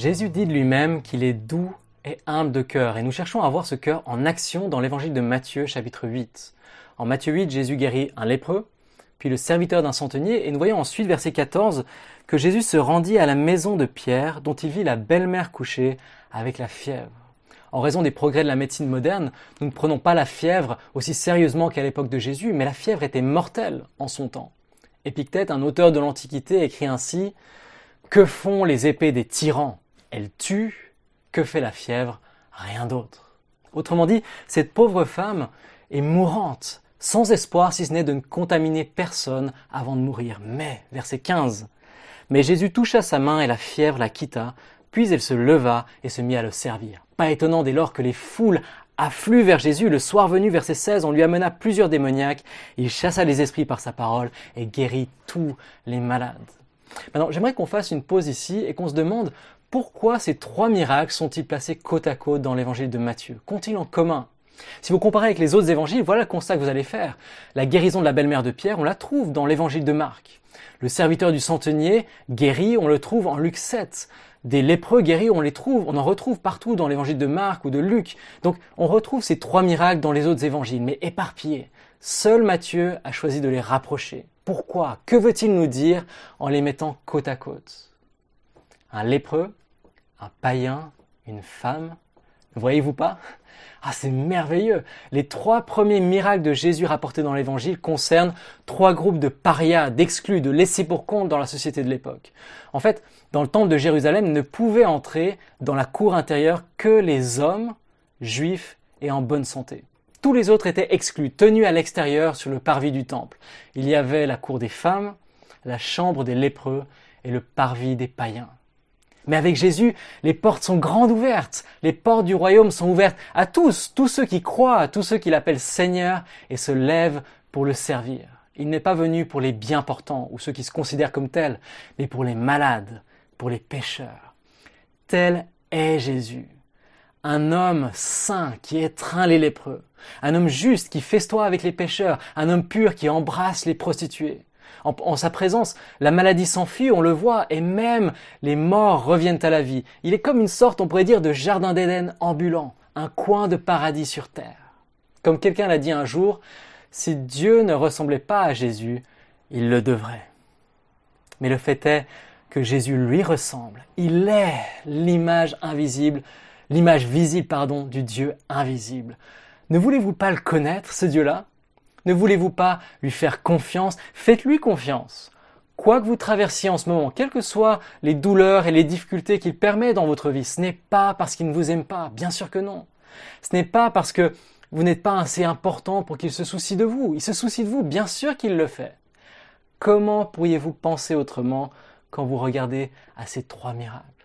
Jésus dit de lui-même qu'il est doux et humble de cœur, et nous cherchons à voir ce cœur en action dans l'évangile de Matthieu, chapitre 8. En Matthieu 8, Jésus guérit un lépreux, puis le serviteur d'un centenier, et nous voyons ensuite, verset 14, que Jésus se rendit à la maison de Pierre, dont il vit la belle-mère couchée avec la fièvre. En raison des progrès de la médecine moderne, nous ne prenons pas la fièvre aussi sérieusement qu'à l'époque de Jésus, mais la fièvre était mortelle en son temps. Épictète, un auteur de l'Antiquité, écrit ainsi « Que font les épées des tyrans? Elles tuent. Que fait la fièvre? Rien d'autre. » Autrement dit, cette pauvre femme est mourante, sans espoir si ce n'est de ne contaminer personne avant de mourir. Mais, verset 15, « Mais Jésus toucha sa main et la fièvre la quitta, puis elle se leva et se mit à le servir. » Pas étonnant dès lors que les foules affluent vers Jésus. Le soir venu, verset 16, on lui amena plusieurs démoniaques. Il chassa les esprits par sa parole et guérit tous les malades. Maintenant, j'aimerais qu'on fasse une pause ici et qu'on se demande pourquoi ces trois miracles sont-ils placés côte à côte dans l'évangile de Matthieu? Qu'ont-ils en commun? Si vous comparez avec les autres évangiles, voilà le constat que vous allez faire. La guérison de la belle-mère de Pierre, on la trouve dans l'évangile de Marc. Le serviteur du centenier guéri, on le trouve en Luc 7. Des lépreux guéris, on en retrouve partout dans l'évangile de Marc ou de Luc. Donc on retrouve ces trois miracles dans les autres évangiles, mais éparpillés. Seul Matthieu a choisi de les rapprocher. Pourquoi? Que veut-il nous dire en les mettant côte à côte? Un lépreux, un païen, une femme. Ne voyez-vous pas? Ah, c'est merveilleux! Les trois premiers miracles de Jésus rapportés dans l'Évangile concernent trois groupes de parias, d'exclus, de laissés pour compte dans la société de l'époque. En fait, dans le temple de Jérusalem, ne pouvaient entrer dans la cour intérieure que les hommes juifs et en bonne santé. Tous les autres étaient exclus, tenus à l'extérieur sur le parvis du temple. Il y avait la cour des femmes, la chambre des lépreux et le parvis des païens. Mais avec Jésus, les portes sont grandes ouvertes. Les portes du royaume sont ouvertes à tous ceux qui croient, à tous ceux qui l'appellent Seigneur et se lèvent pour le servir. Il n'est pas venu pour les bien portants ou ceux qui se considèrent comme tels, mais pour les malades, pour les pécheurs. Tel est Jésus. Un homme saint qui étreint les lépreux. Un homme juste qui festoie avec les pécheurs. Un homme pur qui embrasse les prostituées. En sa présence, la maladie s'enfuit, on le voit, et même les morts reviennent à la vie. Il est comme une sorte, on pourrait dire, de jardin d'Éden ambulant, un coin de paradis sur terre. Comme quelqu'un l'a dit un jour, si Dieu ne ressemblait pas à Jésus, il le devrait. Mais le fait est que Jésus lui ressemble. Il est l'image visible, du Dieu invisible. Ne voulez-vous pas le connaître, ce Dieu-là? Ne voulez-vous pas lui faire confiance? Faites-lui confiance. Quoi que vous traversiez en ce moment, quelles que soient les douleurs et les difficultés qu'il permet dans votre vie, ce n'est pas parce qu'il ne vous aime pas, bien sûr que non. Ce n'est pas parce que vous n'êtes pas assez important pour qu'il se soucie de vous. Il se soucie de vous, bien sûr qu'il le fait. Comment pourriez-vous penser autrement quand vous regardez à ces trois miracles?